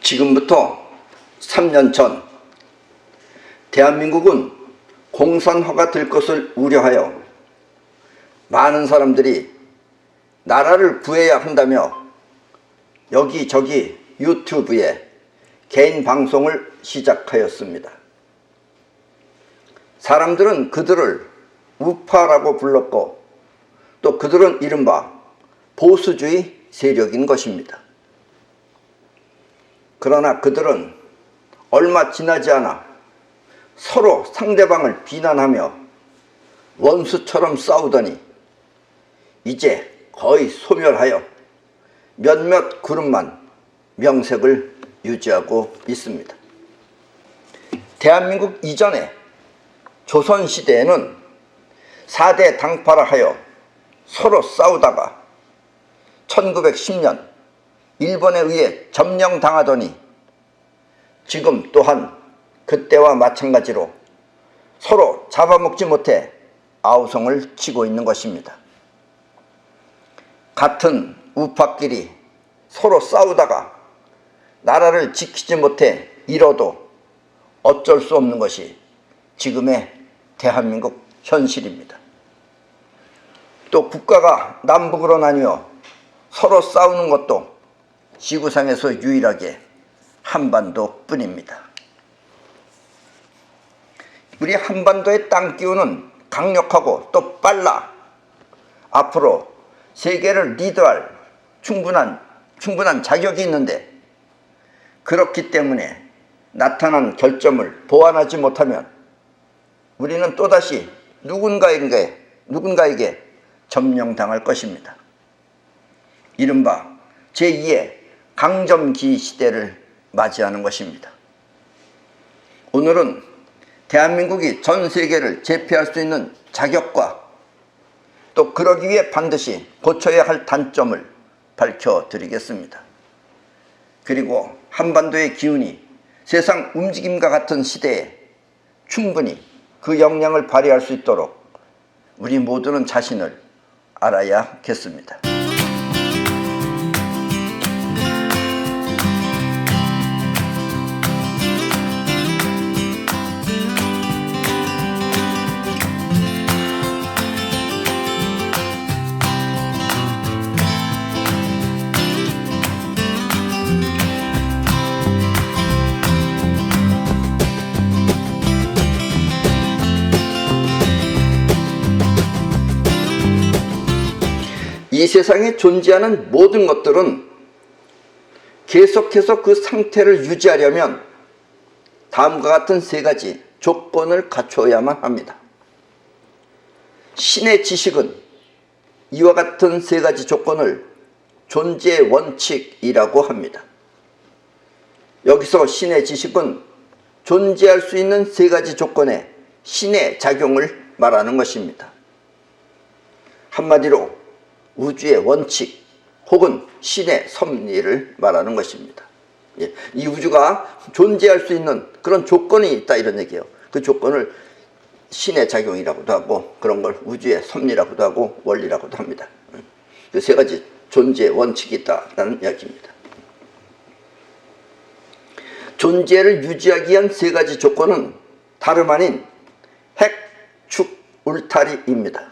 지금부터 3년 전 대한민국은 공산화가 될 것을 우려하여 많은 사람들이 나라를 구해야 한다며 여기저기 유튜브에 개인 방송을 시작하였습니다. 사람들은 그들을 우파라고 불렀고 또 그들은 이른바 보수주의 세력인 것입니다. 그러나 그들은 얼마 지나지 않아 서로 상대방을 비난하며 원수처럼 싸우더니 이제 거의 소멸하여 몇몇 그룹만 명색을 유지하고 있습니다. 대한민국 이전에 조선시대에는 4대 당파라 하여 서로 싸우다가 1910년 일본에 의해 점령당하더니 지금 또한 그때와 마찬가지로 서로 잡아먹지 못해 아우성을 치고 있는 것입니다. 같은 우파끼리 서로 싸우다가 나라를 지키지 못해 잃어도 어쩔 수 없는 것이 지금의 대한민국 현실입니다. 또 국가가 남북으로 나뉘어 서로 싸우는 것도 지구상에서 유일하게 한반도뿐입니다. 우리 한반도의 땅 기운은 강력하고 또 빨라 앞으로 세계를 리드할 충분한 자격이 있는데, 그렇기 때문에 나타난 결점을 보완하지 못하면 우리는 또다시 누군가에게 점령당할 것입니다. 이른바 제2의 강점기 시대를 맞이하는 것입니다. 오늘은 대한민국이 전 세계를 제패할 수 있는 자격과 또 그러기 위해 반드시 고쳐야 할 단점을 밝혀드리겠습니다. 그리고 한반도의 기운이 세상 움직임과 같은 시대에 충분히 그 역량을 발휘할 수 있도록 우리 모두는 자신을 알아야겠습니다. 이 세상에 존재하는 모든 것들은 계속해서 그 상태를 유지하려면 다음과 같은 세 가지 조건을 갖추어야만 합니다. 신의 지식은 이와 같은 세 가지 조건을 존재의 원칙이라고 합니다. 여기서 신의 지식은 존재할 수 있는 세 가지 조건의 신의 작용을 말하는 것입니다. 한마디로 우주의 원칙 혹은 신의 섭리를 말하는 것입니다. 이 우주가 존재할 수 있는 그런 조건이 있다 이런 얘기예요. 그 조건을 신의 작용이라고도 하고 그런 걸 우주의 섭리라고도 하고 원리라고도 합니다. 그 세 가지 존재의 원칙이 있다는 이야기입니다. 존재를 유지하기 위한 세 가지 조건은 다름 아닌 핵, 축, 울타리입니다.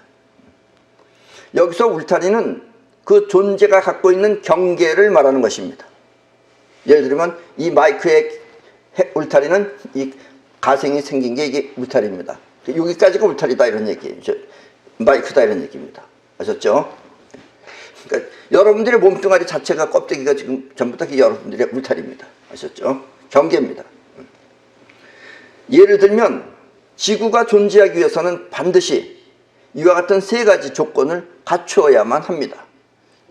여기서 울타리는 그 존재가 갖고 있는 경계를 말하는 것입니다. 예를 들면 이 마이크의 울타리는 이 가생이 생긴 게 이게 울타리입니다. 여기까지가 울타리다 이런 얘기예요. 마이크다 이런 얘기입니다. 아셨죠? 그러니까 여러분들의 몸뚱아리 자체가 껍데기가 지금 전부 다 여러분들의 울타리입니다. 아셨죠? 경계입니다. 예를 들면 지구가 존재하기 위해서는 반드시 이와 같은 세 가지 조건을 갖추어야만 합니다.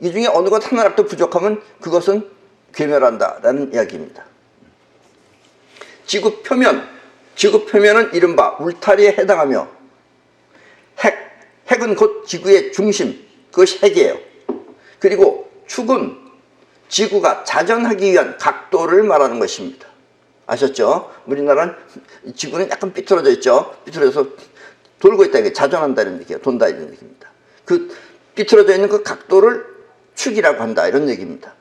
이 중에 어느 것 하나라도 부족하면 그것은 괴멸한다라는 이야기입니다. 지구 표면은 이른바 울타리에 해당하며 핵은 곧 지구의 중심, 그것이 핵이에요. 그리고 축은 지구가 자전하기 위한 각도를 말하는 것입니다. 아셨죠? 우리나라는 지구는 약간 삐뚤어져 있죠. 삐뚤어져서 돌고 있다, 이게 자전한다 이런 얘기예요. 돈다 이런 얘기입니다. 그 삐뚤어져 있는 그 각도를 축이라고 한다 이런 얘기입니다.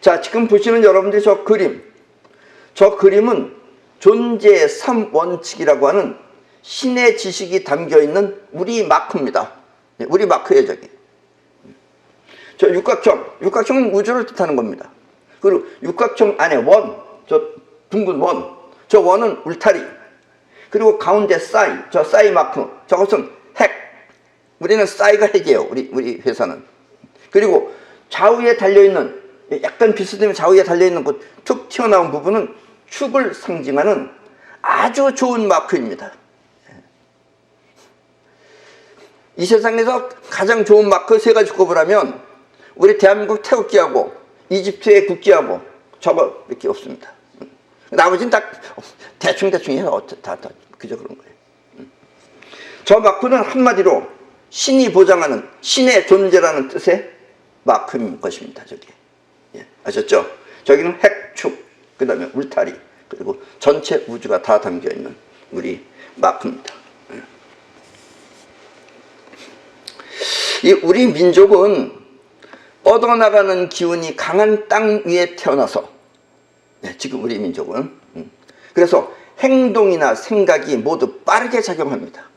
자, 지금 보시는 여러분들이 저 그림은 존재의 3원칙이라고 하는 신의 지식이 담겨있는 우리 마크입니다. 우리 마크예요, 저기. 저 육각형은 우주를 뜻하는 겁니다. 그리고 육각형 안에 저 둥근 저 원은 울타리. 그리고 가운데 저 싸이 마크, 저것은 핵. 우리는 싸이가 핵이에요, 우리 회사는. 그리고 좌우에 달려있는, 약간 비스듬히 좌우에 달려있는 그 툭 튀어나온 부분은 축을 상징하는 아주 좋은 마크입니다. 이 세상에서 가장 좋은 마크 3가지 꼽으라면 우리 대한민국 태극기하고 이집트의 국기하고 저거밖에 없습니다. 나머지는 다 대충해서 다 그저 그런 거예요. 저 마크는 한마디로 신이 보장하는 신의 존재라는 뜻의 마크인 것입니다. 저기. 예, 아셨죠? 저기는 핵, 축, 그 다음에 울타리, 그리고 전체 우주가 다 담겨있는 우리 마크입니다. 이 우리 민족은 뻗어나가는 기운이 강한 땅 위에 태어나서, 지금 우리 민족은 그래서 행동이나 생각이 모두 빠르게 작용합니다.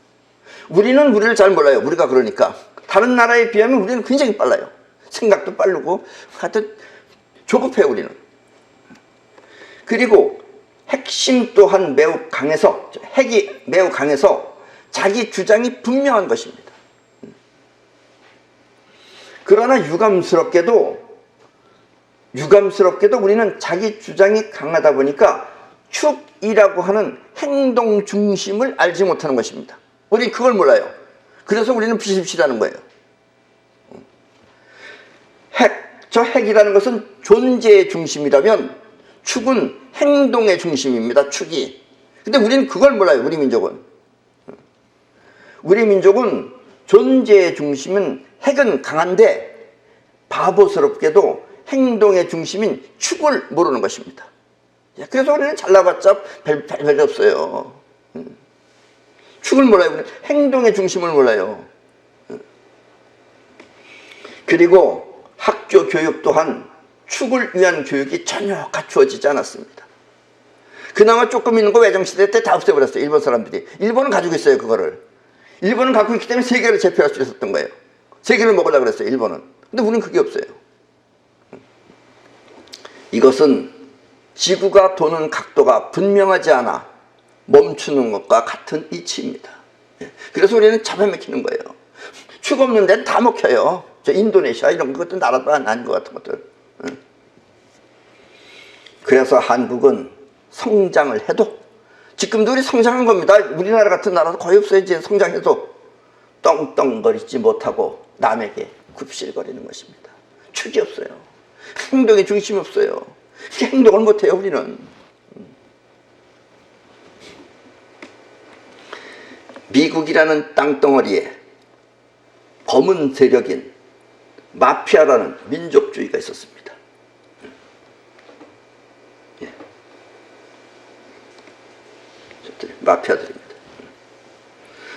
우리는 우리를 잘 몰라요. 우리가 그러니까 다른 나라에 비하면 우리는 굉장히 빨라요. 생각도 빠르고 하여튼 조급해요, 우리는. 그리고 핵심 또한 핵이 매우 강해서 자기 주장이 분명한 것입니다. 그러나 유감스럽게도 우리는 자기 주장이 강하다 보니까 축이라고 하는 행동 중심을 알지 못하는 것입니다. 우리는 그걸 몰라요. 그래서 우리는 비실비실하는 거예요. 저 핵이라는 것은 존재의 중심이라면 축은 행동의 중심입니다. 축이. 근데 우리는 그걸 몰라요. 우리 민족은 존재의 중심은 핵은 강한데 바보스럽게도 행동의 중심인 축을 모르는 것입니다. 그래서 우리는 잘나봤자 별게 없어요. 축을 몰라요. 우리는 행동의 중심을 몰라요. 그리고 학교 교육 또한 축을 위한 교육이 전혀 갖추어지지 않았습니다. 그나마 조금 있는 거 외정시대 때 다 없애버렸어요. 일본 사람들이. 일본은 가지고 있어요, 그거를. 일본은 갖고 있기 때문에 세계를 제패할 수 있었던 거예요. 세계를 먹으려고 그랬어요, 일본은. 근데 우리는 그게 없어요. 이것은 지구가 도는 각도가 분명하지 않아 멈추는 것과 같은 이치입니다. 그래서 우리는 잡아먹히는 거예요. 축 없는 데는 다 먹혀요. 저 인도네시아 이런 것도 나라도 아닌 것 같은 것들. 그래서 한국은 성장을 해도, 지금도 우리 성장한 겁니다. 우리나라 같은 나라도 거의 없어요. 이제 성장해도 떵떵거리지 못하고 남에게 굽실거리는 것입니다. 축이 없어요. 행동에 중심이 없어요. 행동을 못해요, 우리는. 미국이라는 땅덩어리에 검은 세력인 마피아라는 민족주의가 있었습니다. 마피아들입니다.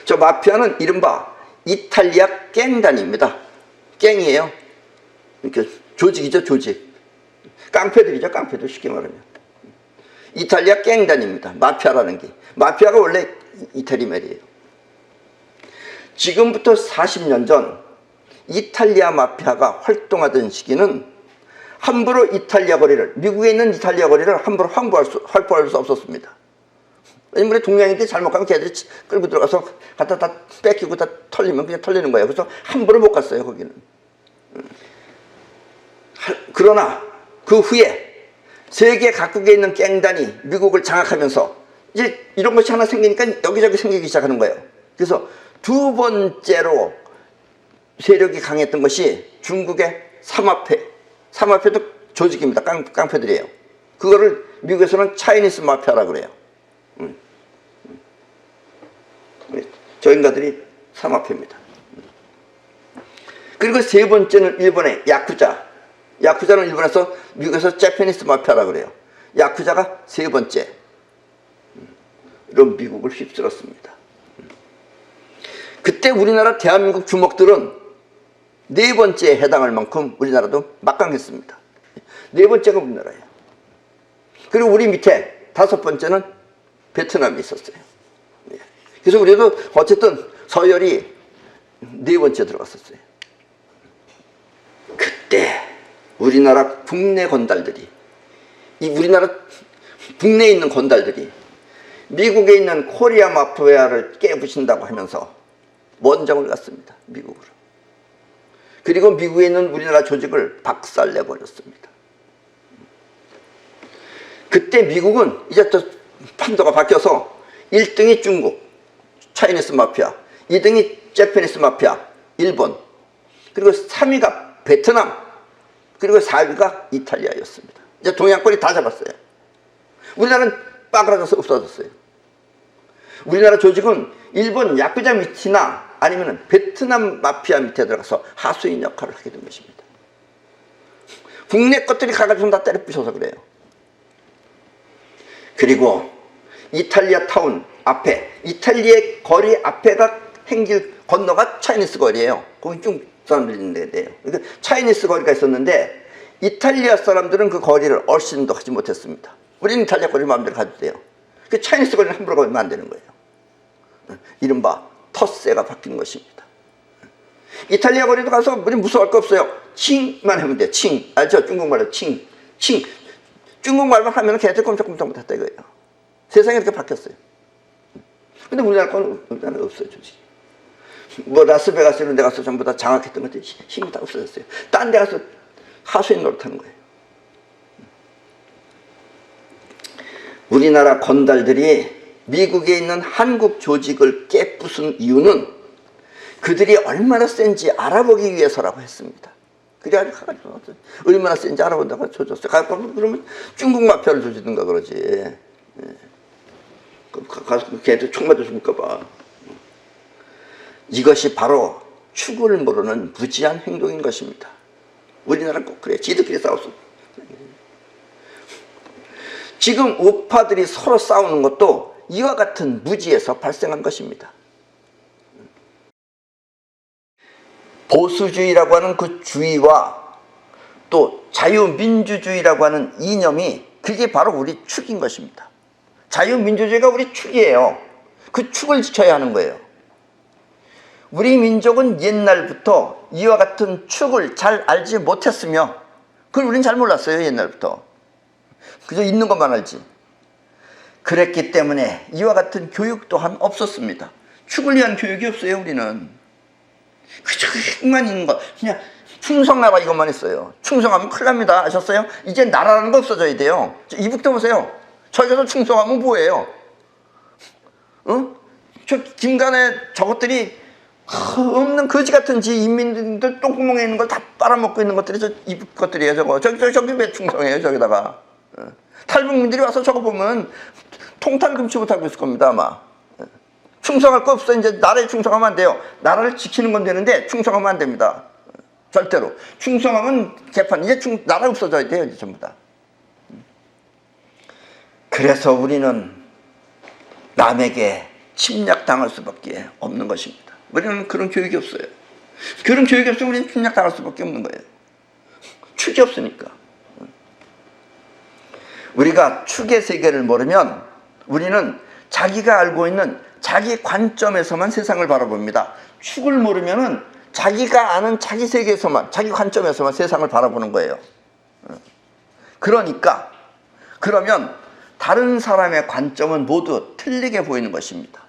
저 마피아는 이른바 이탈리아 갱단입니다. 갱이에요. 이렇게 조직이죠, 조직. 깡패들이죠, 깡패들 쉽게 말하면. 이탈리아 갱단입니다. 마피아라는 게. 마피아가 원래 이태리 말이에요. 지금부터 40년 전 이탈리아 마피아가 활동하던 시기는 함부로 미국에 있는 이탈리아 거리를 함부로 확보할 수 없었습니다. 왜냐면 동양인들이 잘못 가면 걔들이 끌고 들어가서 갖다 다 뺏기고 다 털리면 그냥 털리는 거예요. 그래서 함부로 못 갔어요, 거기는. 그러나 그 후에 세계 각국에 있는 갱단이 미국을 장악하면서 이제 이런 것이 하나 생기니까 여기저기 생기기 시작하는 거예요. 그래서 두 번째로 세력이 강했던 것이 중국의 사마페. 사마페도 조직입니다. 깡패들이에요. 그거를 미국에서는 차이니스 마피아라고 그래요. 저 인간들이 사마페입니다. 그리고 세 번째는 일본의 야쿠자. 야쿠자는 일본에서, 미국에서 재패니스 마피아라고 그래요. 야쿠자가 세 번째. 이런 미국을 휩쓸었습니다. 그때 우리나라 대한민국 주먹들은 네 번째에 해당할 만큼 우리나라도 막강했습니다. 네 번째가 우리나라예요. 그리고 우리 밑에 다섯 번째는 베트남이 있었어요. 그래서 우리도 어쨌든 서열이 네 번째 들어갔었어요. 그때 우리나라 국내 건달들이, 이 우리나라 국내에 있는 건달들이 미국에 있는 코리아 마피아를 깨부신다고 하면서 원정을 갔습니다. 미국으로. 그리고 미국에 있는 우리나라 조직을 박살내버렸습니다. 그때 미국은 이제 또 판도가 바뀌어서 1등이 중국, 차이니스 마피아, 2등이 재패니스 마피아, 일본, 그리고 3위가 베트남, 그리고 4위가 이탈리아였습니다. 이제 동양권이 다 잡았어요. 우리나라는 빠그라져서 없어졌어요. 우리나라 조직은 일본 야쿠자 밑이나 아니면 베트남 마피아 밑에 들어가서 하수인 역할을 하게 된 것입니다. 국내 것들이 가가지고 다 때려 부셔서 그래요. 그리고 이탈리아 타운 앞에, 이탈리아의 거리 앞에가 행길 건너가 차이니스 거리예요. 거기 쭉 사람들이 있는 데예요. 그러니까 차이니스 거리가 있었는데 이탈리아 사람들은 그 거리를 얼씬도 하지 못했습니다. 우리는 이탈리아 거리를 마음대로 가도 돼요. 그 차이니스 거리는 함부로 가면 안 되는 거예요. 이른바 텃세가 바뀐 것입니다. 이탈리아 거리도 가서 우리 무서워할 거 없어요. 칭만 하면 돼요. 칭. 알죠? 중국말로 칭. 칭. 중국말만 하면 걔들 꼼짝꼼짝 못했다 이거예요. 세상이 이렇게 바뀌었어요. 근데 우리나라 건 없어요, 조직이. 뭐 라스베가스 이런 데 가서 전부 다 장악했던 것들이 힘이 다 없어졌어요. 딴 데 가서 하수인 노릇하는 거예요. 우리나라 건달들이 미국에 있는 한국 조직을 깨부순 이유는 그들이 얼마나 센지 알아보기 위해서라고 했습니다. 그래가지고 얼마나 센지 알아본다고 조졌어요. 그러면 중국 마피아를 조지든가 그러지. 가서 걔한테 총 맞아 죽을까봐. 이것이 바로 축을 모르는 무지한 행동인 것입니다. 우리나라는 꼭 그래. 지들끼리 싸웠어. 지금 우파들이 서로 싸우는 것도 이와 같은 무지에서 발생한 것입니다. 보수주의라고 하는 그 주의와 또 자유민주주의라고 하는 이념이 그게 바로 우리 축인 것입니다. 자유민주주의가 우리 축이에요. 그 축을 지켜야 하는 거예요. 우리 민족은 옛날부터 이와 같은 축을 잘 알지 못했으며 그걸 우리는 잘 몰랐어요. 옛날부터. 그저 있는 것만 알지. 그랬기 때문에 이와 같은 교육 또한 없었습니다. 축을 위한 교육이 없어요. 우리는. 그저 힘만 있는 것. 그냥 충성나라 이것만 있어요. 충성하면 큰일 납니다. 아셨어요? 이제 나라라는 거 없어져야 돼요. 이북도 보세요. 저기서 충성하면 뭐예요? 저 김간에 저것들이 없는 거지 같은 지 인민들 똥구멍에 있는 걸 다 빨아먹고 있는 것들이 저 이북 것들이에요. 저거 저기 왜 충성해요? 저기다가 탈북민들이 와서 저거 보면 통탄 금치 못하고 있을 겁니다. 아마. 충성할 거 없어. 이제 나라에 충성하면 안 돼요. 나라를 지키는 건 되는데 충성하면 안 됩니다. 절대로. 충성하면 개판. 이제 나라 없어져야 돼요. 이제 전부 다. 그래서 우리는 남에게 침략당할 수밖에 없는 것입니다. 우리는 그런 교육이 없어요. 그런 교육이 없으면 우리는 침략당할 수밖에 없는 거예요. 축이 없으니까. 우리가 축의 세계를 모르면 우리는 자기가 알고 있는 자기 관점에서만 세상을 바라봅니다. 축을 모르면은 자기가 아는 자기 세계에서만, 자기 관점에서만 세상을 바라보는 거예요. 그러면 다른 사람의 관점은 모두 틀리게 보이는 것입니다.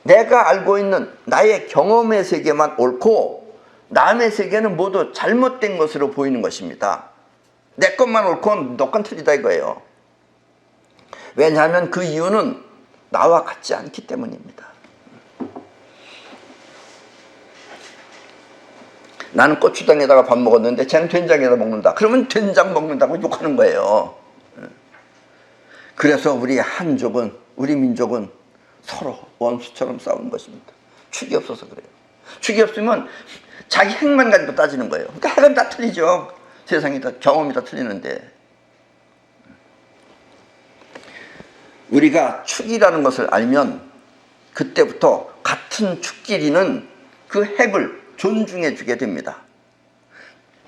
내가 알고 있는 나의 경험의 세계만 옳고 남의 세계는 모두 잘못된 것으로 보이는 것입니다. 내 것만 옳고 너 건 틀리다 이거예요. 왜냐하면 그 이유는 나와 같지 않기 때문입니다. 나는 고추장에다가 밥 먹었는데 쟤는 된장에다 먹는다. 그러면 된장 먹는다고 욕하는 거예요. 그래서 우리 한족은, 우리 민족은 서로 원수처럼 싸우는 것입니다. 축이 없어서 그래요. 축이 없으면 자기 핵만 가지고 따지는 거예요. 그러니까 핵은 다 틀리죠. 세상이 다, 경험이 다 틀리는데. 우리가 축이라는 것을 알면 그때부터 같은 축끼리는 그 핵을 존중해 주게 됩니다.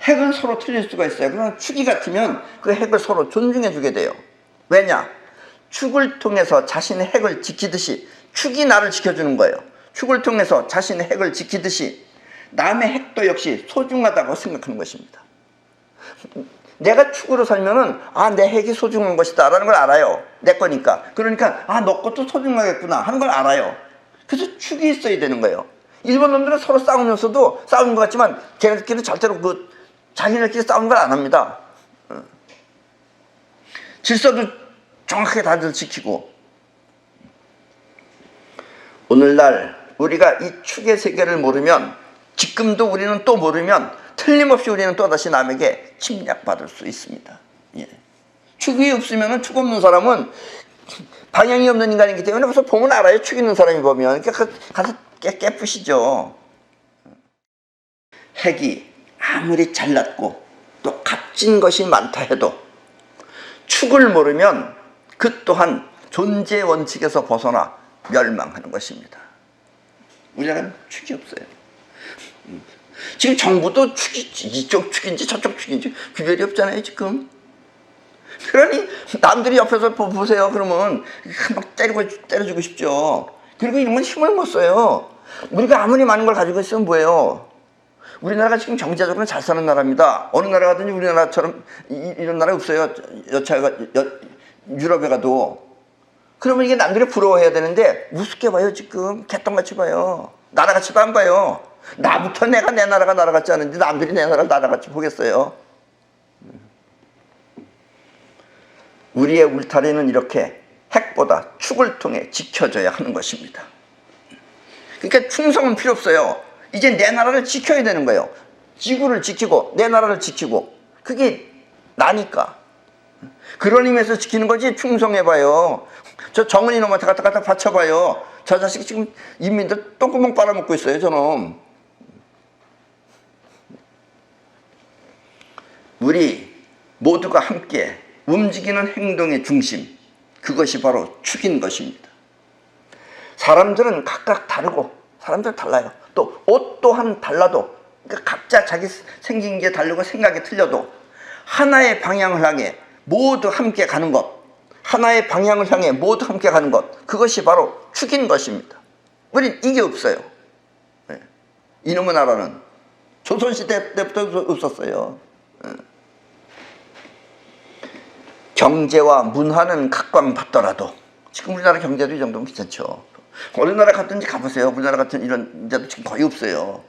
핵은 서로 틀릴 수가 있어요. 그러나 축이 같으면 그 핵을 서로 존중해 주게 돼요. 왜냐? 축을 통해서 자신의 핵을 지키듯이 축이 나를 지켜주는 거예요. 축을 통해서 자신의 핵을 지키듯이 남의 핵도 역시 소중하다고 생각하는 것입니다. 내가 축으로 살면은 내 핵이 소중한 것이다 라는 걸 알아요. 내 거니까. 그러니까 너 것도 소중하겠구나 하는 걸 알아요. 그래서 축이 있어야 되는 거예요. 일본 놈들은 서로 싸우면서도 싸우는 것 같지만 걔네들끼리 절대로 자기네들끼리 싸우는 걸 안 합니다. 질서도 정확하게 다들 지키고. 오늘날 우리가 이 축의 세계를 모르면, 지금도 우리는 또 모르면 틀림없이 우리는 또다시 남에게 침략받을 수 있습니다. 예. 축이 없으면, 축 없는 사람은 방향이 없는 인간이기 때문에 그래서 보면 알아요. 축 있는 사람이 보면. 그러니까 가서 깨부시죠. 핵이 아무리 잘났고 또 값진 것이 많다 해도 축을 모르면 그 또한 존재 원칙에서 벗어나 멸망하는 것입니다. 우리나라는 축이 없어요. 지금 정부도 축이 이쪽 축인지 저쪽 축인지 구별이 없잖아요 지금. 그러니 남들이 옆에서 보세요 그러면 막 때려주고 싶죠. 그리고 이런 건 힘을 못 써요. 우리가 아무리 많은 걸 가지고 있으면 뭐예요. 우리나라가 지금 경제적으로 잘 사는 나라입니다. 어느 나라 가든지 우리나라처럼 이런 나라 없어요. 유럽에 가도. 그러면 이게 남들이 부러워해야 되는데 우습게 봐요 지금. 개똥같이 봐요. 나라같이도 안 봐요. 나부터 내 나라가 나라 같지 않은데 남들이 내 나라를 나라같이 보겠어요. 우리의 울타리는 이렇게 핵보다 축을 통해 지켜져야 하는 것입니다. 그러니까 충성은 필요 없어요. 이제 내 나라를 지켜야 되는 거예요. 지구를 지키고 내 나라를 지키고 그게 나니까. 그런 의미에서 지키는 거지 충성해봐요. 저 정은이 놈한테 갖다 바쳐봐요. 저 자식이 지금 인민들 똥구멍 빨아먹고 있어요 저놈. 우리 모두가 함께 움직이는 행동의 중심, 그것이 바로 축인 것입니다. 사람들은 각각 다르고 사람들은 달라요. 또 옷 또한 달라도 그러니까 각자 자기 생긴 게 다르고 생각이 틀려도 하나의 방향을 향해 모두 함께 가는 것, 하나의 방향을 향해 모두 함께 가는 것, 그것이 바로 축인 것입니다. 우린 이게 없어요. 이놈의 나라는 조선시대 때부터 없었어요. 경제와 문화는 각광받더라도 지금 우리나라 경제도 이 정도면 괜찮죠. 어느 나라 갔든지 가보세요. 우리나라 같은 이런 데도 지금 거의 없어요.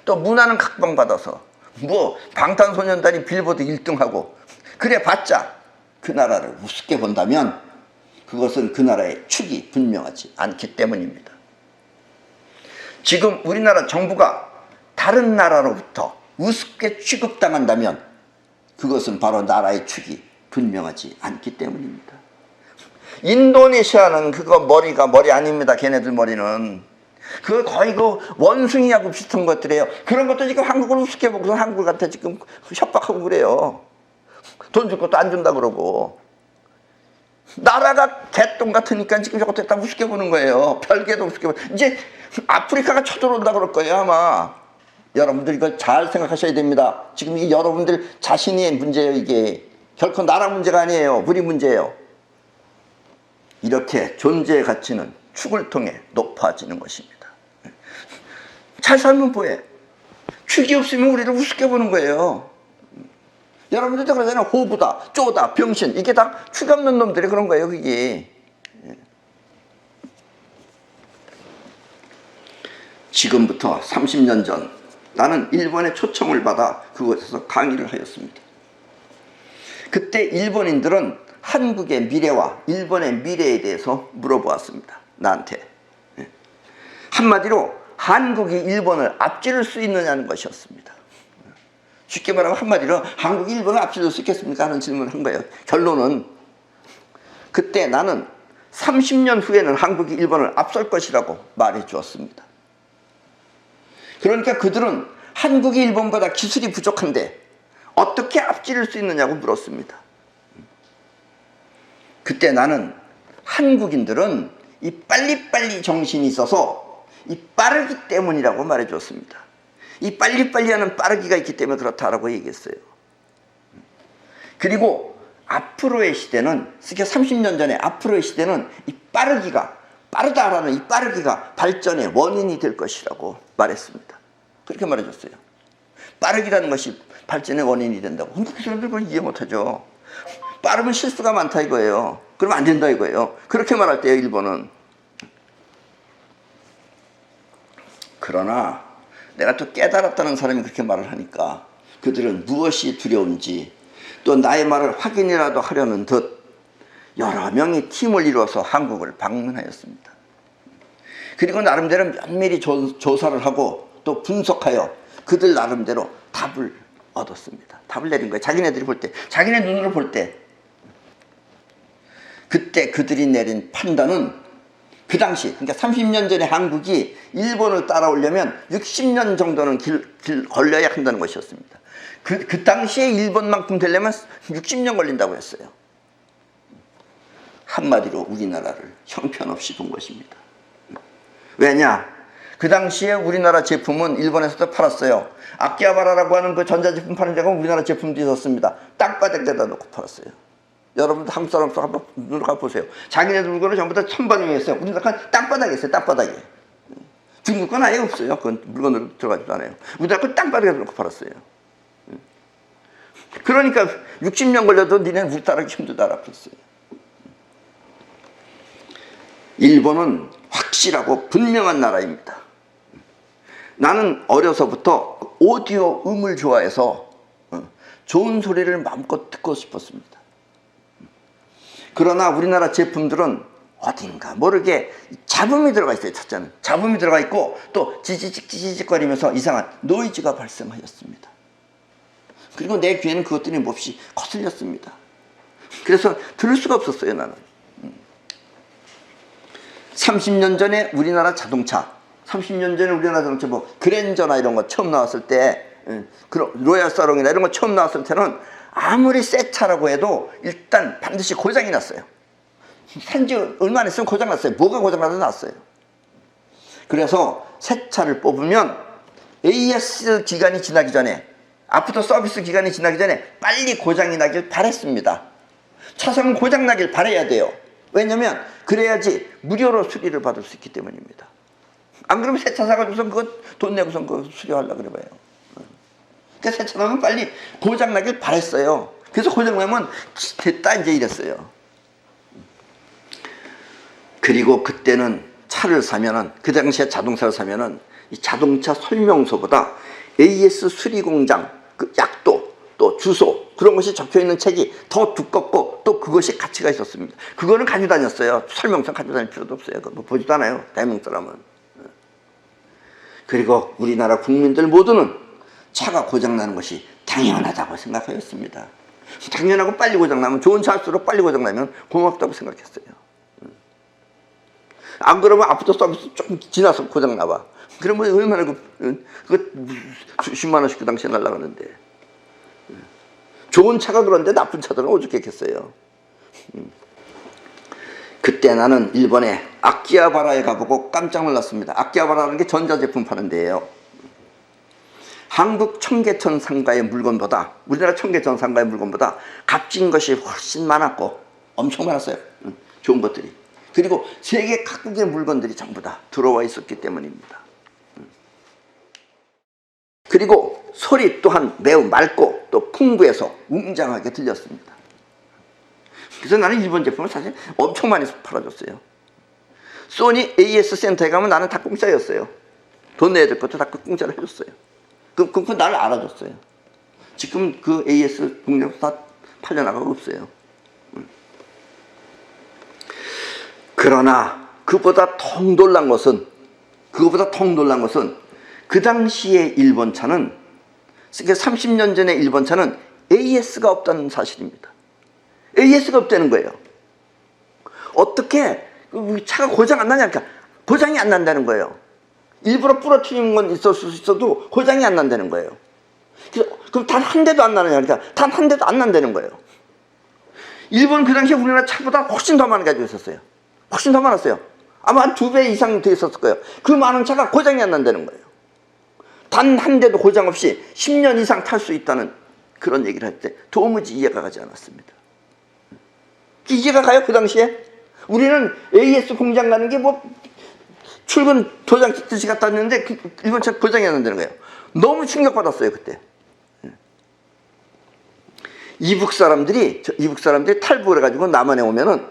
또 문화는 각광받아서 뭐 방탄소년단이 빌보드 1등하고 그래 봤자 그 나라를 우습게 본다면 그것은 그 나라의 축이 분명하지 않기 때문입니다. 지금 우리나라 정부가 다른 나라로부터 우습게 취급당한다면 그것은 바로 나라의 축이 분명하지 않기 때문입니다. 인도네시아는 그거 머리가 머리 아닙니다. 걔네들 머리는. 그거 거의 그 원숭이하고 비슷한 것들이에요. 그런 것도 지금 한국을 우습게 보고서 한국한테 지금 협박하고 그래요. 돈 줄 것도 안 준다 그러고. 나라가 개똥 같으니까 지금 저것도 다 우습게 보는 거예요. 별개도 우습게 보는. 이제 아프리카가 쳐들어온다 그럴 거예요 아마. 여러분들 이걸 잘 생각하셔야 됩니다. 지금 이게 여러분들 자신의 문제예요. 이게 결코 나라 문제가 아니에요. 우리 문제예요. 이렇게 존재의 가치는 축을 통해 높아지는 것입니다. 잘 살면 뭐해? 축이 없으면 우리를 우습게 보는 거예요. 여러분들도 그러잖아요. 호부다, 쪼다, 병신. 이게 다 축 없는 놈들이 그런 거예요. 그게. 지금부터 30년 전 나는 일본의 초청을 받아 그곳에서 강의를 하였습니다. 그때 일본인들은 한국의 미래와 일본의 미래에 대해서 물어보았습니다. 나한테. 한마디로 한국이 일본을 앞지를 수 있느냐는 것이었습니다. 쉽게 말하면 한마디로 한국이 일본을 앞지를 수 있겠습니까? 하는 질문을 한 거예요. 결론은 그때 나는 30년 후에는 한국이 일본을 앞설 것이라고 말해 주었습니다. 그러니까 그들은 한국이 일본보다 기술이 부족한데 어떻게 앞지를 수 있느냐고 물었습니다. 그때 나는 한국인들은 이 빨리빨리 정신이 있어서 이 빠르기 때문이라고 말해 줬습니다. 이 빨리빨리 하는 빠르기가 있기 때문에 그렇다라고 얘기했어요. 그리고 앞으로의 시대는, 30년 전에 앞으로의 시대는 이 빠르다라는 이 빠르기가 발전의 원인이 될 것이라고 말했습니다. 그렇게 말해줬어요. 빠르기라는 것이 발전의 원인이 된다고. 근데 그 사람들 그건 이해 못하죠. 빠르면 실수가 많다 이거예요. 그러면 안 된다 이거예요. 그렇게 말할 때요, 일본은. 그러나 내가 또 깨달았다는 사람이 그렇게 말을 하니까 그들은 무엇이 두려운지, 또 나의 말을 확인이라도 하려는 듯 여러 명이 팀을 이루어서 한국을 방문하였습니다. 그리고 나름대로 면밀히 조사를 하고 또 분석하여 그들 나름대로 답을 얻었습니다. 답을 내린 거예요. 자기네들이 볼 때, 자기네 눈으로 볼 때. 그때 그들이 내린 판단은 그 당시, 그러니까 30년 전에 한국이 일본을 따라오려면 60년 정도는 걸려야 한다는 것이었습니다. 그 당시에 일본만큼 되려면 60년 걸린다고 했어요. 한마디로 우리나라를 형편없이 본 것입니다. 왜냐? 그 당시에 우리나라 제품은 일본에서도 팔았어요. 아키하바라라고 하는 그 전자제품 파는 데가 우리나라 제품도 있었습니다. 땅바닥에다 놓고 팔았어요. 여러분도 한국 사람들 한번 눈으로 가보세요. 자기네들 물건을 전부 다 천반 위에 있어요. 우리나라 땅바닥에 있어요. 땅바닥에. 중국 건 아예 없어요. 그건 물건으로 들어가지도 않아요. 우리나라 건 땅바닥에 놓고 팔았어요. 그러니까 60년 걸려도 니네는 우리 따라하기 힘들다라고 했어요. 일본은 확실하고 분명한 나라입니다. 나는 어려서부터 오디오 음을 좋아해서 좋은 소리를 마음껏 듣고 싶었습니다. 그러나 우리나라 제품들은 어딘가 모르게 잡음이 들어가 있어요. 첫째는 잡음이 들어가 있고 또 지지직거리면서 이상한 노이즈가 발생하였습니다. 그리고 내 귀에는 그것들이 몹시 거슬렸습니다. 그래서 들을 수가 없었어요. 나는 30년 전에 우리나라 자동차, 뭐 그랜저나 이런 거 처음 나왔을 때, 로얄 사롱이나 이런 거 처음 나왔을 때는 아무리 새 차라고 해도 일단 반드시 고장이 났어요. 산지 얼마 안 했으면 고장 났어요. 뭐가 고장나도 났어요. 그래서 새 차를 뽑으면 AS 기간이 지나기 전에, 아프터 서비스 기간이 지나기 전에 빨리 고장이 나길 바랬습니다. 차선은 고장 나길 바라야 돼요. 왜냐면 그래야지 무료로 수리를 받을 수 있기 때문입니다. 안 그러면 새 차 사가지고선 그거 돈 내고선 그거 수리하려고 그래 봐요. 그러니까 새 차 사면 빨리 고장 나길 바랬어요. 그래서 고장 나면 됐다 이제 이랬어요. 그리고 그때는 차를 사면은, 그 당시에 자동차를 사면은 이 자동차 설명서보다 AS 수리 공장 그 약도 또 주소 그런 것이 적혀있는 책이 더 두껍고 또 그것이 가치가 있었습니다. 그거는 가지고 다녔어요. 설명서 가지고 다닐 필요도 없어요. 그거 뭐 보지도 않아요. 대한민국 사람은. 그리고 우리나라 국민들 모두는 차가 고장나는 것이 당연하다고 생각하였습니다. 당연하고 빨리 고장나면, 좋은 차 할수록 빨리 고장나면 고맙다고 생각했어요. 안 그러면 아프터 서비스 좀 지나서 고장나봐. 그러면 얼마나 그거 수십만 원씩 그 당시에 날라가는데. 좋은 차가 그런데 나쁜 차들은 오죽했겠어요. 그때 나는 일본의 아키하바라에 가보고 깜짝 놀랐습니다. 아키하바라는 게 전자제품 파는 데예요. 한국 청계천 상가의 물건보다, 우리나라 청계천 상가의 물건보다 값진 것이 훨씬 많았고 엄청 많았어요. 좋은 것들이. 그리고 세계 각국의 물건들이 전부 다 들어와 있었기 때문입니다. 그리고 소리 또한 매우 맑고 또 풍부해서 웅장하게 들렸습니다. 그래서 나는 일본 제품을 사실 엄청 많이 팔아줬어요. 소니 AS 센터에 가면 나는 다 공짜였어요. 돈 내야 될 것도 다 공짜로 해줬어요. 그럼 나를 알아줬어요. 지금 그 AS 공장도 다 팔려나가고 없어요. 그러나 그보다 더 놀란 것은 그 당시의 일본 차는, 30년 전의 일본 차는 AS가 없다는 사실입니다. AS가 없다는 거예요. 어떻게 차가 고장 안 나냐? 그러니까 고장이 안 난다는 거예요. 일부러 부러뜨리는 건 있을 수 있어도 고장이 안 난다는 거예요. 그럼 단 한 대도 안 나느냐? 그러니까 단 한 대도 안 난다는 거예요. 일본은 그 당시에 우리나라 차보다 훨씬 더 많이 가지고 있었어요. 훨씬 더 많았어요. 아마 한 2배 이상 돼 있었을 거예요. 그 많은 차가 고장이 안 난다는 거예요. 단 한 대도 고장 없이 10년 이상 탈 수 있다는 그런 얘기를 할 때 도무지 이해가 가지 않았습니다. 이해가 가요? 그 당시에? 우리는 AS 공장 가는 게 뭐 출근 도장 찍듯이 갔다 왔는데 일본 차 고장이 안 난다는 거예요. 너무 충격받았어요 그때. 이북 사람들이 탈북을 해가지고 남한에 오면은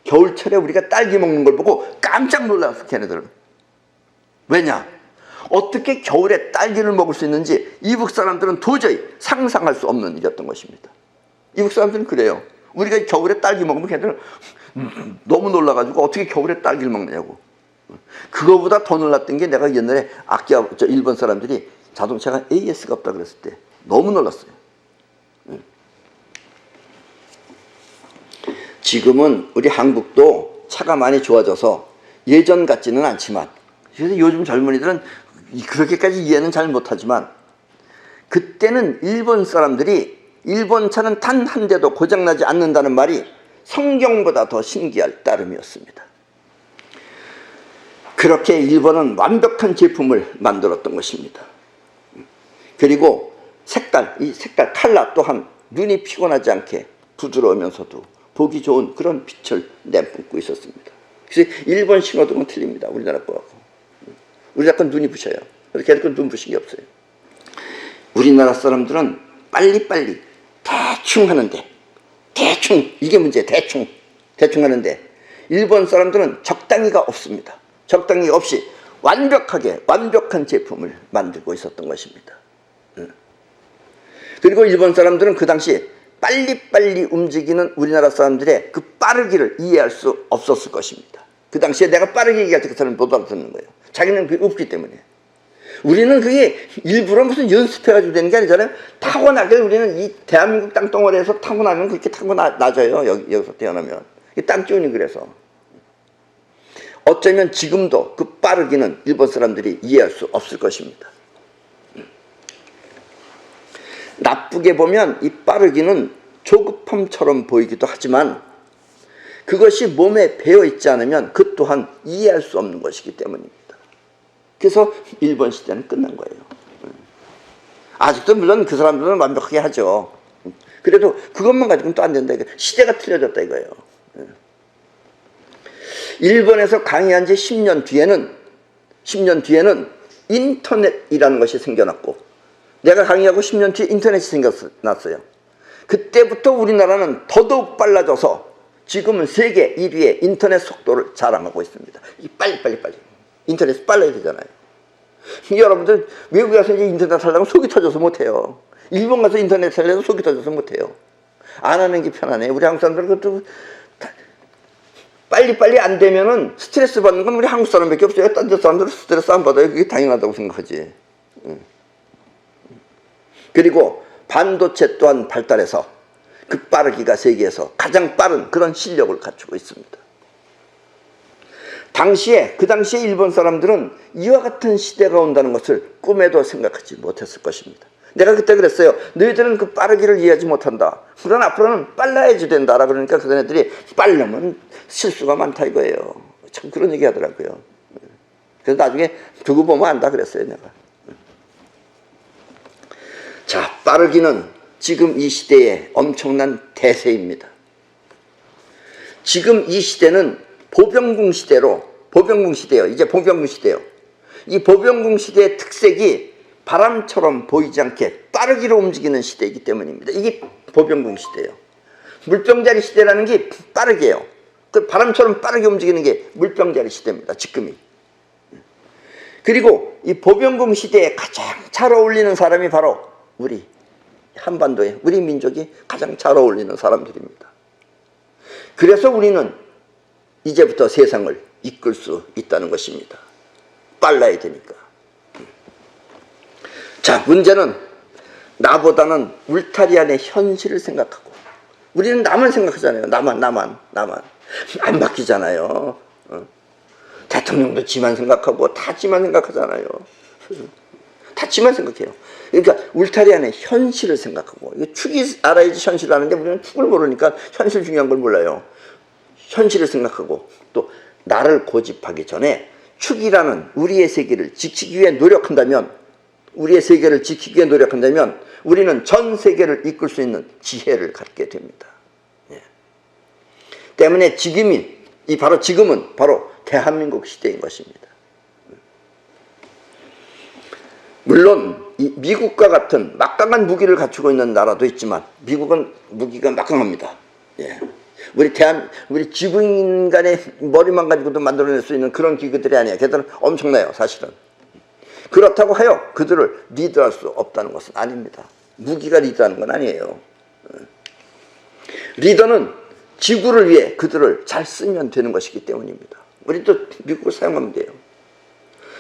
겨울철에 우리가 딸기 먹는 걸 보고 깜짝 놀랐어 걔네들은. 왜냐? 어떻게 겨울에 딸기를 먹을 수 있는지 이북 사람들은 도저히 상상할 수 없는 일이었던 것입니다. 이북 사람들은 그래요. 우리가 겨울에 딸기 먹으면 걔들은 너무 놀라가지고 어떻게 겨울에 딸기를 먹느냐고. 그거보다 더 놀랐던 게 내가 옛날에 일본 사람들이 자동차가 AS가 없다 그랬을 때 너무 놀랐어요. 지금은 우리 한국도 차가 많이 좋아져서 예전 같지는 않지만, 그래서 요즘 젊은이들은 그렇게까지 이해는 잘 못하지만, 그때는 일본 사람들이 일본 차는 단 한 대도 고장나지 않는다는 말이 성경보다 더 신기할 따름이었습니다. 그렇게 일본은 완벽한 제품을 만들었던 것입니다. 그리고 이 색깔 컬러 또한 눈이 피곤하지 않게 부드러우면서도 보기 좋은 그런 빛을 내뿜고 있었습니다. 그래서 일본 신호등은 틀립니다. 우리나라 거하고. 우리나라 건 눈이 부셔요. 걔들 건 눈 부신 게 없어요. 우리나라 사람들은 빨리빨리 대충 하는데, 이게 문제예요. 대충 하는데, 일본 사람들은 적당히가 없습니다. 적당히 없이 완벽한 제품을 만들고 있었던 것입니다. 그리고 일본 사람들은 그 당시 빨리빨리 움직이는 우리나라 사람들의 그 빠르기를 이해할 수 없었을 것입니다. 그 당시에 내가 빠르게 얘기할 때 그 사람은 못 알아듣는 거예요. 자기는 그게 없기 때문에. 우리는 그게 일부러 무슨 연습해가지고 되는 게 아니잖아요. 타고나게 우리는 이 대한민국 땅덩어리에서 타고나면 그렇게 타고나져요. 여기서 태어나면. 땅 기운이 그래서. 어쩌면 지금도 그 빠르기는 일본 사람들이 이해할 수 없을 것입니다. 나쁘게 보면 이 빠르기는 조급함처럼 보이기도 하지만 그것이 몸에 배어있지 않으면 그 또한 이해할 수 없는 것이기 때문입니다. 그래서 일본 시대는 끝난 거예요. 아직도 물론 그 사람들은 완벽하게 하죠. 그래도 그것만 가지고는 또 안 된다. 시대가 틀려졌다 이거예요. 일본에서 강의한 지 10년 뒤에는 인터넷이라는 것이 생겨났고, 내가 강의하고 10년 뒤에 인터넷이 생겨났어요. 그때부터 우리나라는 더더욱 빨라져서 지금은 세계 1위의 인터넷 속도를 자랑하고 있습니다. 빨리. 인터넷이 빨라야 되잖아요. 여러분들 외국에 가서 이제 인터넷 하려면 속이 터져서 못해요. 일본 가서 인터넷 하려면 속이 터져서 못해요. 안 하는 게 편하네. 우리 한국 사람들은 그것도 빨리 안 되면은 스트레스 받는 건 우리 한국 사람밖에 없어요. 딴 데 사람들은 스트레스 안 받아요. 그게 당연하다고 생각하지. 그리고 반도체 또한 발달해서 그 빠르기가 세계에서 가장 빠른 그런 실력을 갖추고 있습니다. 그 당시에 일본 사람들은 이와 같은 시대가 온다는 것을 꿈에도 생각하지 못했을 것입니다. 내가 그때 그랬어요. 너희들은 그 빠르기를 이해하지 못한다. 그러나 앞으로는 빨라야지 된다. 그러니까 그 애들이 빠르면 실수가 많다 이거예요. 참 그런 얘기 하더라고요. 그래서 나중에 두고 보면 안다 그랬어요, 내가. 자, 빠르기는 지금 이 시대의 엄청난 대세입니다. 지금 이 시대는 보병궁 시대예요. 이제 보병궁 시대예요. 이 보병궁 시대의 특색이 바람처럼 보이지 않게 빠르기로 움직이는 시대이기 때문입니다. 이게 보병궁 시대예요. 물병자리 시대라는 게 빠르게요. 그 바람처럼 빠르게 움직이는 게 물병자리 시대입니다. 지금이. 그리고 이 보병궁 시대에 가장 잘 어울리는 사람이 바로 우리 한반도에 우리 민족이 가장 잘 어울리는 사람들입니다. 그래서 우리는 이제부터 세상을 이끌 수 있다는 것입니다. 빨라야 되니까. 자, 문제는 나보다는 울타리 안의 현실을 생각하고, 우리는 나만 생각하잖아요. 나만 안 바뀌잖아요. 대통령도 지만 생각하고 다 지만 생각하잖아요. 다 지만 생각해요. 그러니까 울타리 안의 현실을 생각하고, 이거 축이 알아야지 현실을 아는데 우리는 축을 모르니까 현실 중요한 걸 몰라요. 현실을 생각하고 또 나를 고집하기 전에 축이라는 우리의 세계를 지키기 위해 노력한다면 우리의 세계를 지키기 위해 노력한다면 우리는 전 세계를 이끌 수 있는 지혜를 갖게 됩니다. 예. 때문에 지금은 바로 대한민국 시대인 것입니다. 물론 이 미국과 같은 막강한 무기를 갖추고 있는 나라도 있지만 미국은 무기가 막강합니다. 예. 우리 지구 인간의 머리만 가지고도 만들어낼 수 있는 그런 기구들이 아니에요. 걔들은 엄청나요, 사실은. 그렇다고 하여 그들을 리드할 수 없다는 것은 아닙니다. 무기가 리드하는 건 아니에요. 리더는 지구를 위해 그들을 잘 쓰면 되는 것이기 때문입니다. 우리도 미국을 사용하면 돼요.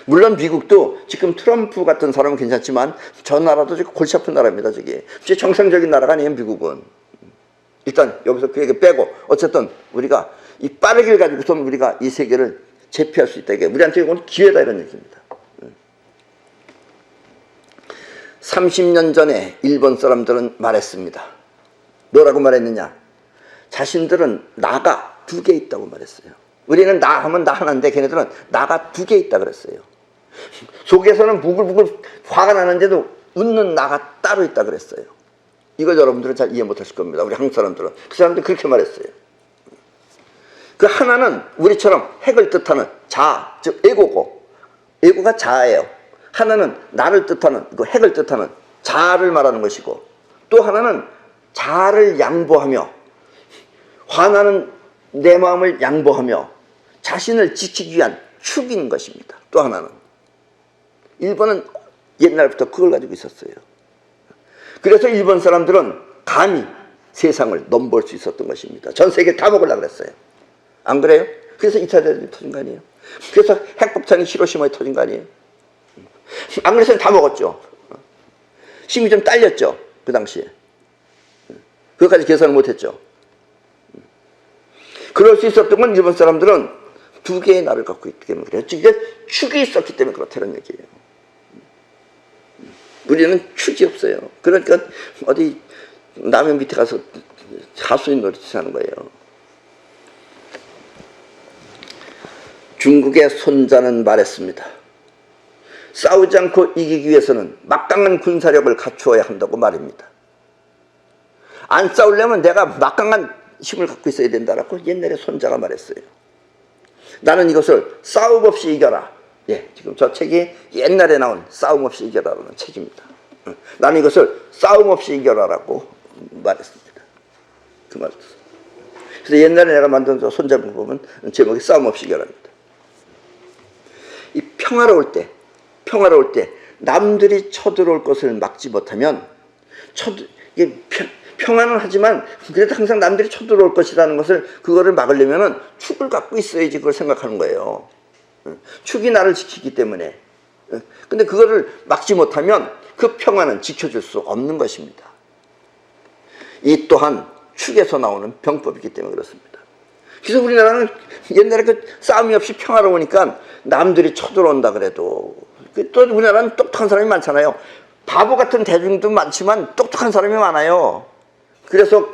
물론 미국도 지금 트럼프 같은 사람은 괜찮지만 저 나라도 지금 골치 아픈 나라입니다. 저게 정상적인 나라가 아니에요, 미국은. 일단 여기서 그 얘기 빼고 어쨌든 우리가 이 빠르기를 가지고서 우리가 이 세계를 제패할 수 있다. 이게 우리한테 이건 기회다 이런 얘기입니다. 30년 전에 일본 사람들은 말했습니다. 뭐라고 말했느냐? 자신들은 나가 2개 있다고 말했어요. 우리는 나 하면 나 하나인데 걔네들은 나가 2개 있다 그랬어요. 속에서는 부글부글 화가 나는데도 웃는 나가 따로 있다 그랬어요. 이걸 여러분들은 잘 이해 못하실 겁니다. 우리 한국 사람들은. 그 사람들은 그렇게 말했어요. 그 하나는 우리처럼 핵을 뜻하는 자, 즉 에고고, 에고가 자아예요. 하나는 나를 뜻하는, 그 핵을 뜻하는 자아를 말하는 것이고, 또 하나는 자아를 양보하며 화나는 내 마음을 양보하며 자신을 지키기 위한 축인 것입니다. 또 하나는 일본은 옛날부터 그걸 가지고 있었어요. 그래서 일본 사람들은 감히 세상을 넘볼 수 있었던 것입니다. 전 세계를 다 먹으려고 그랬어요. 안 그래요? 그래서 2차 대전이 터진 거 아니에요? 그래서 핵폭탄이 히로시마에 터진 거 아니에요? 안 그래서는 다 먹었죠. 힘이 좀 딸렸죠. 그 당시에. 그것까지 계산을 못했죠. 그럴 수 있었던 건 일본 사람들은 2개의 나를 갖고 있기 때문에 그래요. 즉 축이 있었기 때문에 그렇다는 얘기예요. 우리는 축이 없어요. 그러니까 어디 남의 밑에 가서 하수인 노릇을 하는 거예요. 중국의 손자는 말했습니다. 싸우지 않고 이기기 위해서는 막강한 군사력을 갖추어야 한다고 말입니다. 안 싸우려면 내가 막강한 힘을 갖고 있어야 된다라고 옛날에 손자가 말했어요. 나는 이것을 싸움 없이 이겨라. 예, 지금 저 책이 옛날에 나온 싸움 없이 이겨라라는 책입니다. 나는 이것을 싸움 없이 이겨라라고 말했습니다. 그 말을. 그래서 옛날에 내가 만든 저 손잡이 보면 제목이 싸움 없이 이겨라입니다. 이 평화로울 때 남들이 쳐들어올 것을 막지 못하면 이게 평화는 하지만 그래도 항상 남들이 쳐들어올 것이라는 것을 그거를 막으려면은 축을 갖고 있어야지 그걸 생각하는 거예요. 축이 나를 지키기 때문에. 근데 그거를 막지 못하면 그 평화는 지켜줄 수 없는 것입니다. 이 또한 축에서 나오는 병법이기 때문에 그렇습니다. 그래서 우리나라는 옛날에 그 싸움이 없이 평화로우니까 남들이 쳐들어온다 그래도 또 우리나라는 똑똑한 사람이 많잖아요. 바보 같은 대중도 많지만 똑똑한 사람이 많아요. 그래서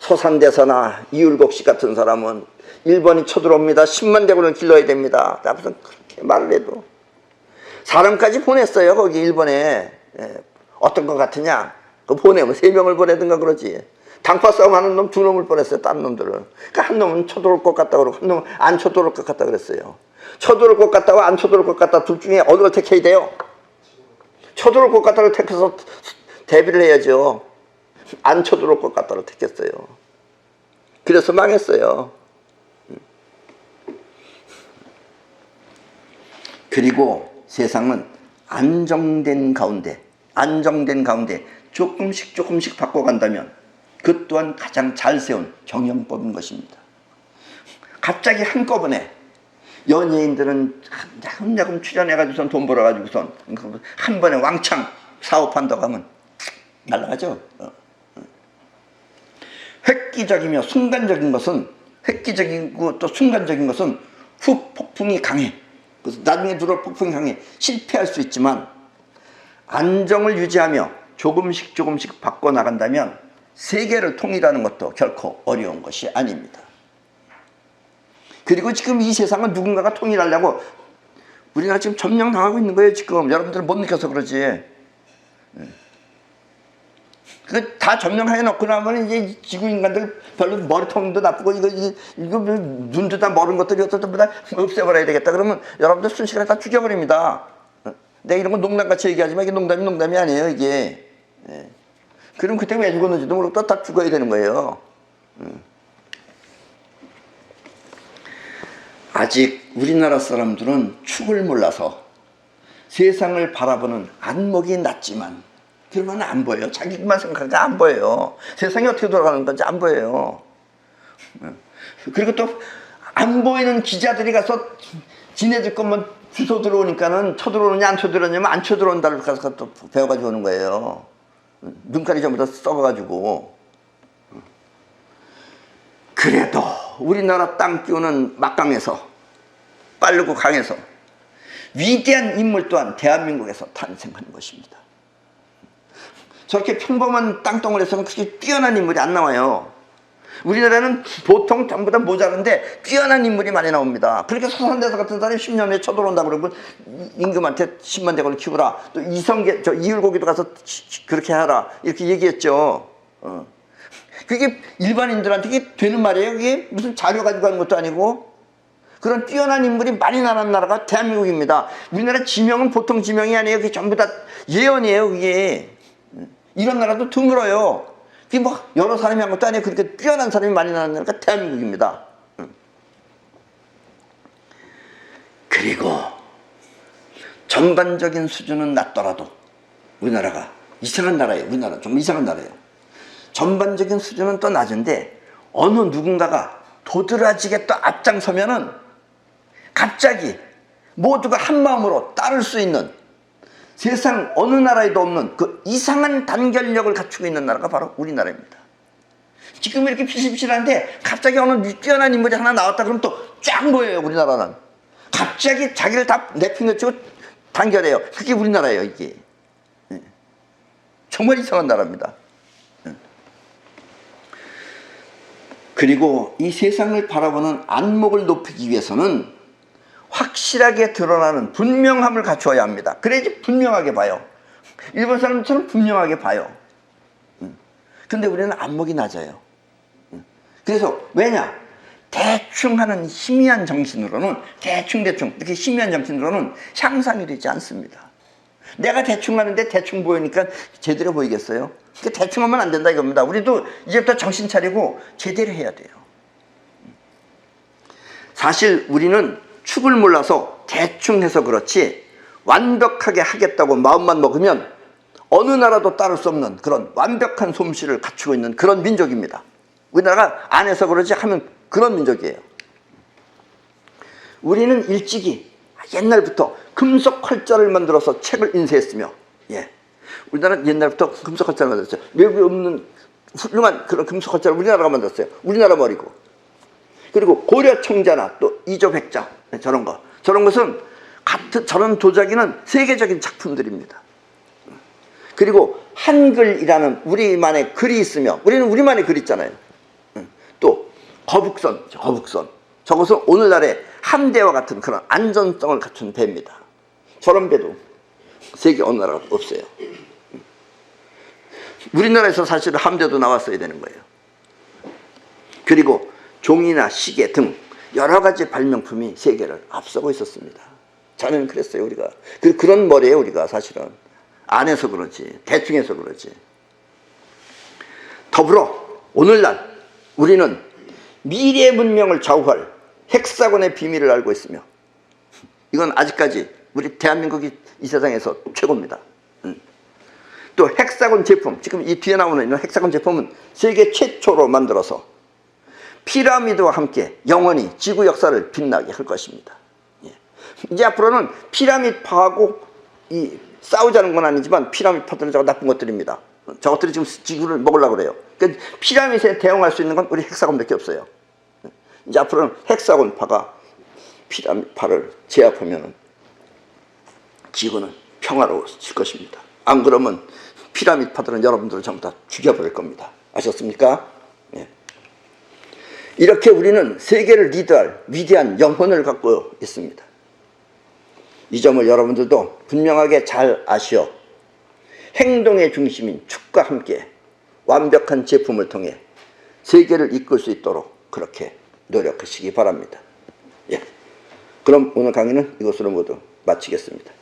소산대사나 이율곡씨 같은 사람은 일본이 쳐들어옵니다. 10만 대군을 길러야 됩니다. 무슨 그렇게 말을 해도 사람까지 보냈어요. 거기 일본에. 어떤 것 같으냐? 그 보내면 3명을 보내든가 그러지. 당파 싸움 하는 놈 2놈을 보냈어요. 다른 놈들을. 그러니까 한 놈은 쳐들어올 것 같다 그러고 한 놈은 안 쳐들어올 것 같다 그랬어요. 쳐들어올 것 같다고 안 쳐들어올 것 같다 둘 중에 어느 걸 택해야 돼요? 쳐들어올 것 같다를 택해서 대비를 해야죠. 안 쳐들어올 것 같다를 택했어요. 그래서 망했어요. 그리고 세상은 안정된 가운데 조금씩 바꿔간다면 그 또한 가장 잘 세운 경영법인 것입니다. 갑자기 한꺼번에 연예인들은 야금야금 출연해가지고선 돈 벌어가지고선 한 번에 왕창 사업한다고 하면 날아가죠. 획기적이고 또 순간적인 것은 후 폭풍이 강해. 그래서 나중에 들어올 폭풍이 강해. 실패할 수 있지만 안정을 유지하며 조금씩 바꿔나간다면 세계를 통일하는 것도 결코 어려운 것이 아닙니다. 그리고 지금 이 세상은 누군가가 통일하려고 우리나라 지금 점령당하고 있는 거예요. 지금 여러분들은 못 느껴서 그러지. 그 다 점령해 놓고 나면 이제 지구 인간들 별로 머리통도 나쁘고 이거 눈도 다 멀은 것들이 어떤 다 없애버려야 되겠다. 그러면 여러분들 순식간에 다 죽여버립니다. 내가 이런 건 농담같이 얘기하지만 이게 농담이 아니에요, 이게. 예. 그럼 그때 왜 죽었는지도 모르고 다 죽어야 되는 거예요. 아직 우리나라 사람들은 축을 몰라서 세상을 바라보는 안목이 낮지만 그러면 안 보여요. 자기만 생각하니까 안 보여요. 세상이 어떻게 돌아가는 건지 안 보여요. 그리고 또 안 보이는 기자들이 가서 지네들 것만 주소 들어오니까는 쳐들어오느냐 안 쳐들어오냐면 안 쳐들어온다고 가서 또 배워가지고 오는 거예요. 눈깔이 전부 다 썩어가지고. 그래도 우리나라 땅 끼우는 막강에서 빠르고 강해서 위대한 인물 또한 대한민국에서 탄생한 것입니다. 저렇게 평범한 땅덩어리에서는 그렇게 뛰어난 인물이 안 나와요. 우리나라는 보통 전부 다 모자란데 뛰어난 인물이 많이 나옵니다. 그렇게 서산대사 같은 사람이 10년 후에 쳐들어온다고 그러고 임금한테 10만 대군을 키우라. 또 이성계, 이율고기도 가서 그렇게 하라. 이렇게 얘기했죠. 그게 일반인들한테 그게 되는 말이에요. 그게 무슨 자료 가지고 하는 것도 아니고. 그런 뛰어난 인물이 많이 나는 나라가 대한민국입니다. 우리나라 지명은 보통 지명이 아니에요. 그게 전부 다 예언이에요. 그게. 이런 나라도 드물어요. 그게 뭐 여러 사람이 한 것도 아니에요. 그렇게 뛰어난 사람이 많이 나는 나라가 대한민국입니다. 그리고 전반적인 수준은 낮더라도 우리나라가 이상한 나라예요. 우리나라 좀 이상한 나라예요. 전반적인 수준은 또 낮은데 어느 누군가가 도드라지게 또 앞장서면은 갑자기 모두가 한 마음으로 따를 수 있는 세상 어느 나라에도 없는 그 이상한 단결력을 갖추고 있는 나라가 바로 우리나라입니다. 지금 이렇게 피실피실한데 갑자기 어느 뛰어난 인물이 하나 나왔다 그러면 또 쫙 보여요. 우리나라는 갑자기 자기를 다 내팽개치고 단결해요. 그게 우리나라예요. 이게 정말 이상한 나라입니다. 그리고 이 세상을 바라보는 안목을 높이기 위해서는 확실하게 드러나는 분명함을 갖추어야 합니다. 그래야지 분명하게 봐요. 일본 사람들처럼 분명하게 봐요. 근데 우리는 안목이 낮아요. 그래서 왜냐? 대충 하는 희미한 정신으로는 대충 이렇게 희미한 정신으로는 향상이 되지 않습니다. 내가 대충 하는데 대충 보이니까 제대로 보이겠어요? 그러니까 대충 하면 안 된다 이겁니다. 우리도 이제부터 정신 차리고 제대로 해야 돼요. 사실 우리는 축을 몰라서 대충 해서 그렇지 완벽하게 하겠다고 마음만 먹으면 어느 나라도 따를 수 없는 그런 완벽한 솜씨를 갖추고 있는 그런 민족입니다. 우리나라가 안 해서 그러지 하면 그런 민족이에요. 우리는 일찍이 옛날부터 금속 활자를 만들어서 책을 인쇄했으며, 우리나라는 옛날부터 금속 활자를 만들었어요. 외국에 없는 훌륭한 그런 금속 활자를 우리나라가 만들었어요. 우리나라 머리고. 그리고 고려 청자나 또 이조백자 저런 것은 저런 도자기는 세계적인 작품들입니다. 그리고 한글이라는 우리만의 글이 있으며 우리는 우리만의 글이 있잖아요. 또 거북선 저것은 오늘날의 함대와 같은 그런 안전성을 갖춘 배입니다. 저런 배도 세계 어느 나라가 없어요. 우리나라에서 사실 함대도 나왔어야 되는 거예요. 그리고 종이나 시계 등 여러 가지 발명품이 세계를 앞서고 있었습니다. 저는 그랬어요. 우리가 그런 머리예요. 우리가 사실은 안 해서 그렇지 대충 해서 그렇지. 더불어 오늘날 우리는 미래 문명을 좌우할 헥사곤의 비밀을 알고 있으며 이건 아직까지 우리 대한민국이 이 세상에서 최고입니다. 또 헥사곤 제품, 지금 이 뒤에 나오는 이런 헥사곤 제품은 세계 최초로 만들어서 피라미드와 함께 영원히 지구 역사를 빛나게 할 것입니다. 이제 앞으로는 피라미드파하고 싸우자는 건 아니지만 피라미드파들은 저거 나쁜 것들입니다. 저것들이 지금 지구를 먹으려고 그래요. 그러니까 피라미드에 대응할 수 있는 건 우리 헥사곤밖에 없어요. 이제 앞으로는 헥사곤파가 피라미드파를 제압하면 지구는 평화로워질 것입니다. 안 그러면 피라미드파들은 여러분들을 전부 다 죽여버릴 겁니다. 아셨습니까? 이렇게 우리는 세계를 리드할 위대한 영혼을 갖고 있습니다. 이 점을 여러분들도 분명하게 잘 아시어 행동의 중심인 축과 함께 완벽한 제품을 통해 세계를 이끌 수 있도록 그렇게 노력하시기 바랍니다. 예. 그럼 오늘 강의는 이것으로 모두 마치겠습니다.